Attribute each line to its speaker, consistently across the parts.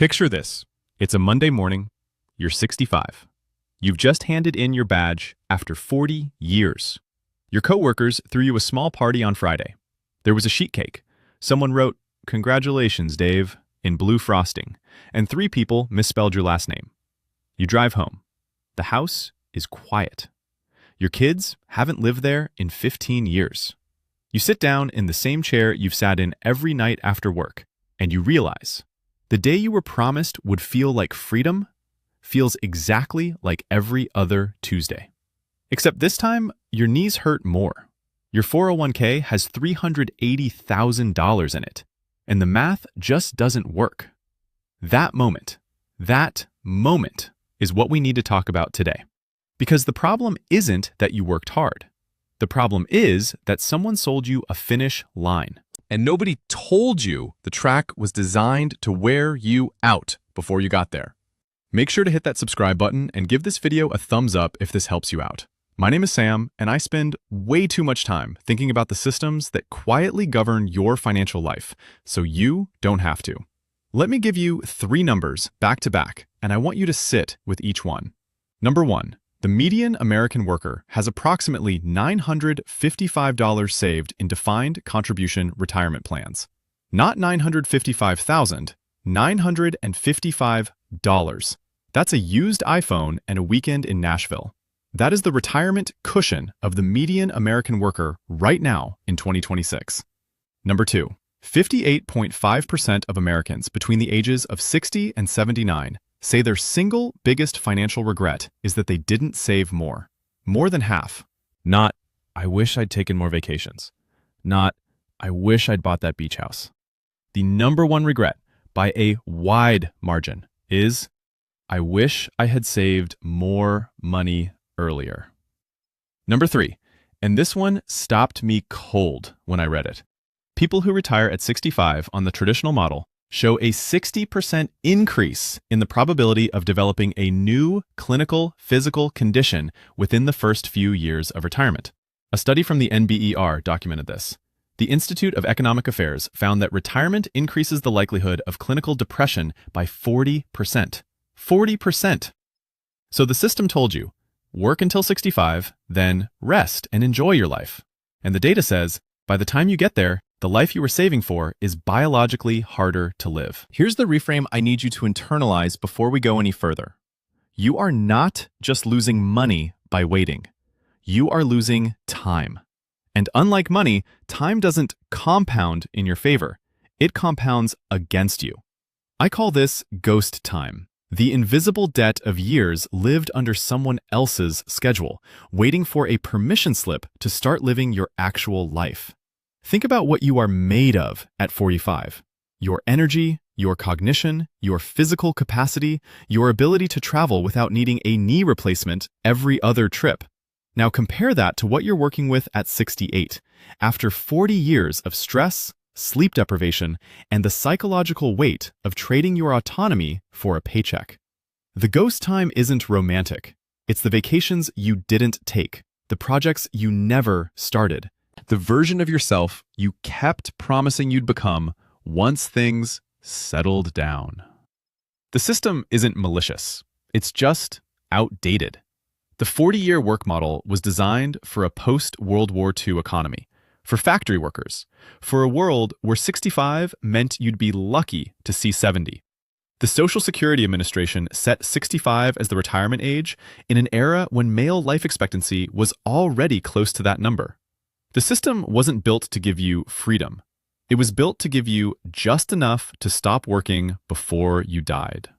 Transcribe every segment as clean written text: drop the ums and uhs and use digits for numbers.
Speaker 1: Picture this. It's a Monday morning. You're 65. You've just handed in your badge after 40 years. Your coworkers threw you a small party on Friday. There was a sheet cake. Someone wrote, "Congratulations, Dave," in blue frosting, and 3 people misspelled your last name. You drive home. The house is quiet. Your kids haven't lived there in 15 years. You sit down in the same chair you've sat in every night after work, and you realize the day you were promised would feel like freedom feels exactly like every other Tuesday. Except this time, your knees hurt more. Your 401k has $380,000 in it, and the math just doesn't work. That moment is what we need to talk about today. Because the problem isn't that you worked hard. The problem is that someone sold you a finish line.
Speaker 2: And nobody told you the track was designed to wear you out before you got there. Make sure to hit that subscribe button and give this video a thumbs up if this helps you out. My name is Sam, and I spend way too much time thinking about the systems that quietly govern your financial life, so you don't have to. Let me give you 3 numbers back to back, and I want you to sit with each one. Number 1. The median American worker has approximately $955 saved in defined contribution retirement plans. Not $955,000, $955. That's a used iPhone and a weekend in Nashville. That is the retirement cushion of the median American worker right now in 2026. Number 2. 58.5% of Americans between the ages of 60 and 79 say their single biggest financial regret is that they didn't save more. More than half.
Speaker 1: Not, "I wish I'd taken more vacations." Not, "I wish I'd bought that beach house." The number one regret, by a wide margin, is, "I wish I had saved more money earlier." Number 3, and this one stopped me cold when I read it. People who retire at 65 on the traditional model show a 60% increase in the probability of developing a new clinical physical condition within the first few years of retirement. A study from the NBER documented this. The Institute of Economic Affairs found that retirement increases the likelihood of clinical depression by 40%. 40%! So the system told you, work until 65, then rest and enjoy your life. And the data says, by the time you get there, the life you were saving for is biologically harder to live.
Speaker 2: Here's the reframe I need you to internalize before we go any further.
Speaker 1: You are not just losing money by waiting. You are losing time. And unlike money, time doesn't compound in your favor. It compounds against you. I call this ghost time. The invisible debt of years lived under someone else's schedule, waiting for a permission slip to start living your actual life. Think about what you are made of at 45. Your energy, your cognition, your physical capacity, your ability to travel without needing a knee replacement every other trip. Now compare that to what you're working with at 68, after 40 years of stress, sleep deprivation, and the psychological weight of trading your autonomy for a paycheck. The ghost time isn't romantic. It's the vacations you didn't take, the projects you never started, the version of yourself you kept promising you'd become once things settled down. The system isn't malicious. It's just outdated. The 40-year work model was designed for a post-World War II economy, for factory workers, for a world where 65 meant you'd be lucky to see 70. The Social Security Administration set 65 as the retirement age in an era when male life expectancy was already close to that number. The system wasn't built to give you freedom. It was built to give you just enough to stop working before you died.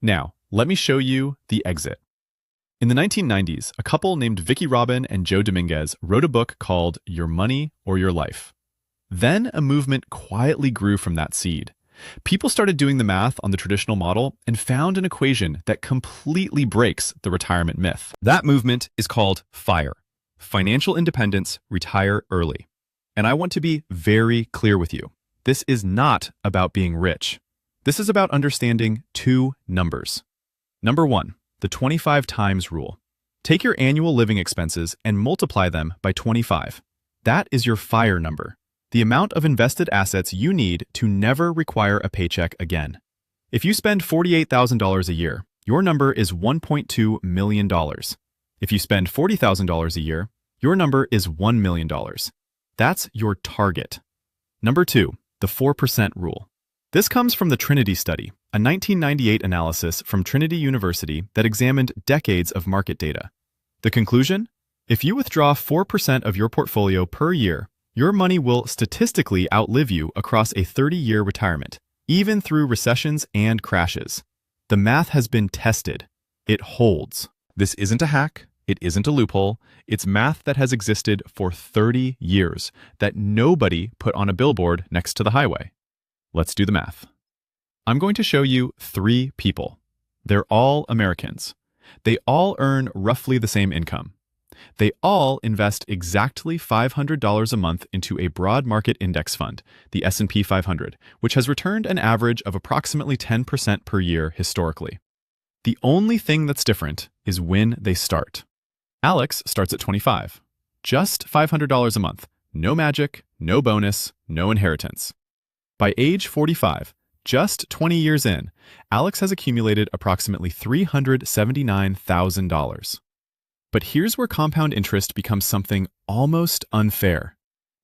Speaker 1: Now, let me show you the exit. In the 1990s, a couple named Vicki Robin and Joe Dominguez wrote a book called Your Money or Your Life. Then a movement quietly grew from that seed. People started doing the math on the traditional model and found an equation that completely breaks the retirement myth. That movement is called FIRE. Financial Independence, Retire Early. And I want to be very clear with you. This is not about being rich. This is about understanding 2 numbers. Number 1, the 25 times rule. Take your annual living expenses and multiply them by 25. That is your FIRE number, the amount of invested assets you need to never require a paycheck again. If you spend $48,000 a year, your number is $1.2 million. If you spend $40,000 a year, your number is $1 million. That's your target. Number 2, the 4% rule. This comes from the Trinity study, a 1998 analysis from Trinity University that examined decades of market data. The conclusion? If you withdraw 4% of your portfolio per year, your money will statistically outlive you across a 30-year retirement, even through recessions and crashes. The math has been tested. It holds. This isn't a hack. It isn't a loophole. It's math that has existed for 30 years that nobody put on a billboard next to the highway. Let's do the math. I'm going to show you 3 people. They're all Americans. They all earn roughly the same income. They all invest exactly $500 a month into a broad market index fund, the S&P 500, which has returned an average of approximately 10% per year historically. The only thing that's different is when they start. Alex starts at 25, just $500 a month, no magic, no bonus, no inheritance. By age 45, just 20 years in, Alex has accumulated approximately $379,000. But here's where compound interest becomes something almost unfair.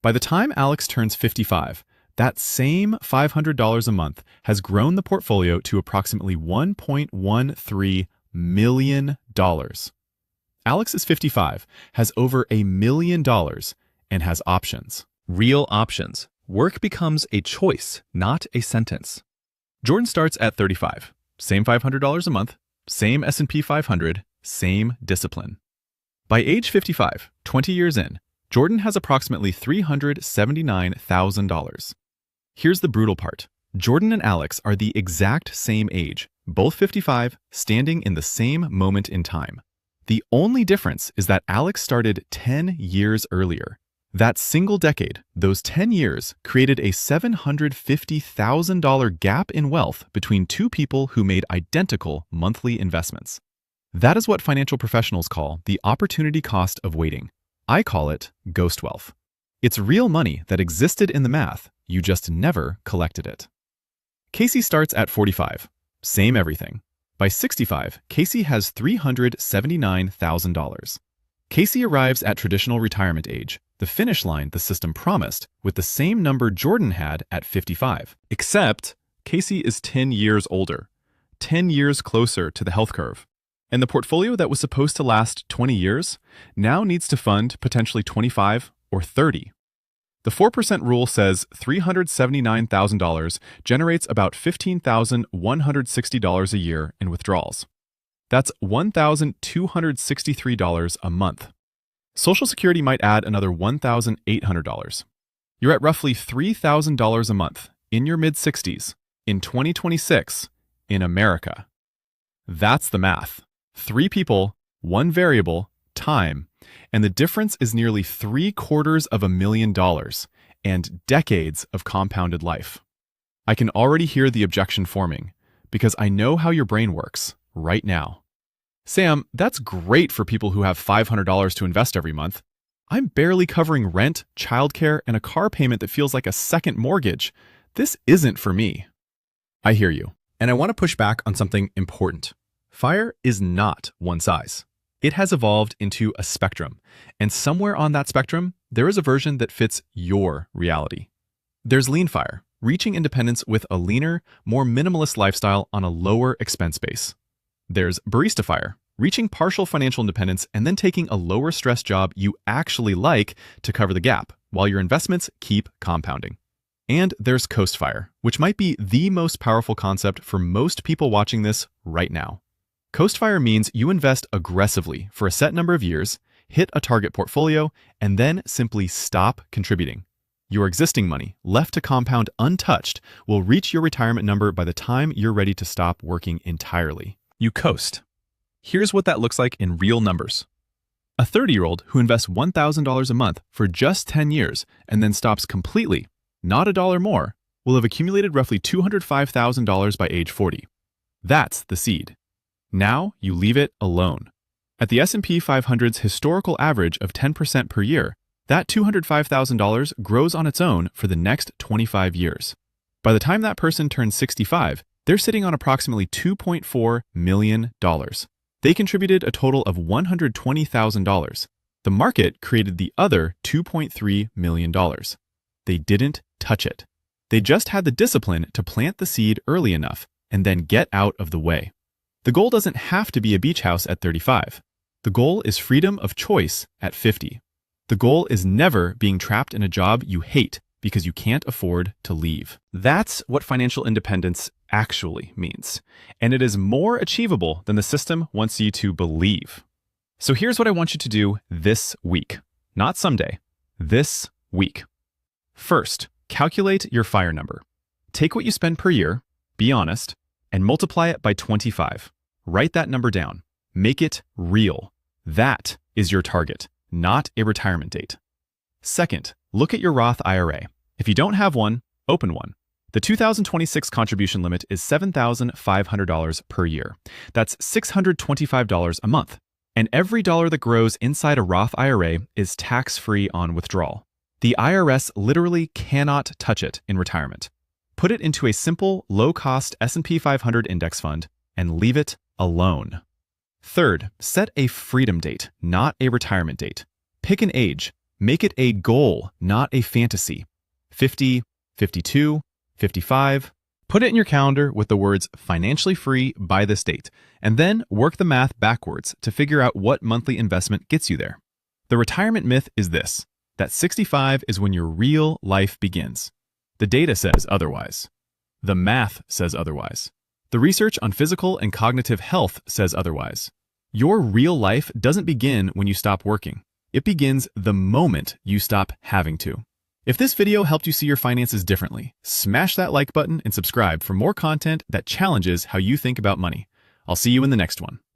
Speaker 1: By the time Alex turns 55, that same $500 a month has grown the portfolio to approximately $1.13 million. Alex is 55, has over $1 million, and has options. Real options. Work becomes a choice, not a sentence. Jordan starts at 35, same $500 a month, same S&P 500, same discipline. By age 55, 20 years in, Jordan has approximately $379,000. Here's the brutal part. Jordan and Alex are the exact same age, both 55, standing in the same moment in time. The only difference is that Alex started 10 years earlier. That single decade, those 10 years, created a $750,000 gap in wealth between 2 people who made identical monthly investments. That is what financial professionals call the opportunity cost of waiting. I call it ghost wealth. It's real money that existed in the math, you just never collected it. Casey starts at 45, same everything. By 65, Casey has $379,000. Casey arrives at traditional retirement age, the finish line the system promised, with the same number Jordan had at 55. Except, Casey is 10 years older, 10 years closer to the health curve. And the portfolio that was supposed to last 20 years now needs to fund potentially 25 or 30. The 4% rule says $379,000 generates about $15,160 a year in withdrawals. That's $1,263 a month. Social Security might add another $1,800. You're at roughly $3,000 a month in your mid-60s in 2026 in America. That's the math. 3 people, 1 variable, time, and the difference is nearly $750,000 and decades of compounded life. I can already hear the objection forming because I know how your brain works right now. Sam, that's great for people who have $500 to invest every month. I'm barely covering rent, childcare, and a car payment that feels like a second mortgage. This isn't for me. I hear you, and I want to push back on something important. FIRE is not one size. It has evolved into a spectrum, and somewhere on that spectrum, there is a version that fits your reality. There's Lean FIRE, reaching independence with a leaner, more minimalist lifestyle on a lower expense base. There's Barista FIRE, reaching partial financial independence and then taking a lower stress job you actually like to cover the gap, while your investments keep compounding. And there's Coast FIRE, which might be the most powerful concept for most people watching this right now. Coast FIRE means you invest aggressively for a set number of years, hit a target portfolio, and then simply stop contributing. Your existing money, left to compound untouched, will reach your retirement number by the time you're ready to stop working entirely. You coast. Here's what that looks like in real numbers. A 30-year-old who invests $1,000 a month for just 10 years and then stops completely, not a dollar more, will have accumulated roughly $205,000 by age 40. That's the seed. Now you leave it alone. At the S&P 500's historical average of 10% per year, that $205,000 grows on its own for the next 25 years. By the time that person turns 65, They're sitting on approximately $2.4 million. They contributed a total of $120,000. The market created the other $2.3 million. They didn't touch it. They just had the discipline to plant the seed early enough and then get out of the way. The goal doesn't have to be a beach house at 35. The goal is freedom of choice at 50. The goal is never being trapped in a job you hate because you can't afford to leave. That's what financial independence actually means, and it is more achievable than the system wants you to believe. So here's what I want you to do this week, not someday, this week. First, calculate your FIRE number. Take what you spend per year, be honest, and multiply it by 25. Write that number down. Make it real. That is your target, not a retirement date. Second, look at your Roth IRA. If you don't have one, open one. The 2026 contribution limit is $7,500 per year. That's $625 a month. And every dollar that grows inside a Roth IRA is tax-free on withdrawal. The IRS literally cannot touch it in retirement. Put it into a simple, low-cost S&P 500 index fund and leave it alone. Third, set a freedom date, not a retirement date. Pick an age. Make it a goal, not a fantasy. 50, 52, 55. Put it in your calendar with the words financially free by this date, and then work the math backwards to figure out what monthly investment gets you there. The retirement myth is this, that 65 is when your real life begins. The data says otherwise. The math says otherwise. The research on physical and cognitive health says otherwise. Your real life doesn't begin when you stop working. It begins the moment you stop having to. If this video helped you see your finances differently, smash that like button and subscribe for more content that challenges how you think about money. I'll see you in the next one.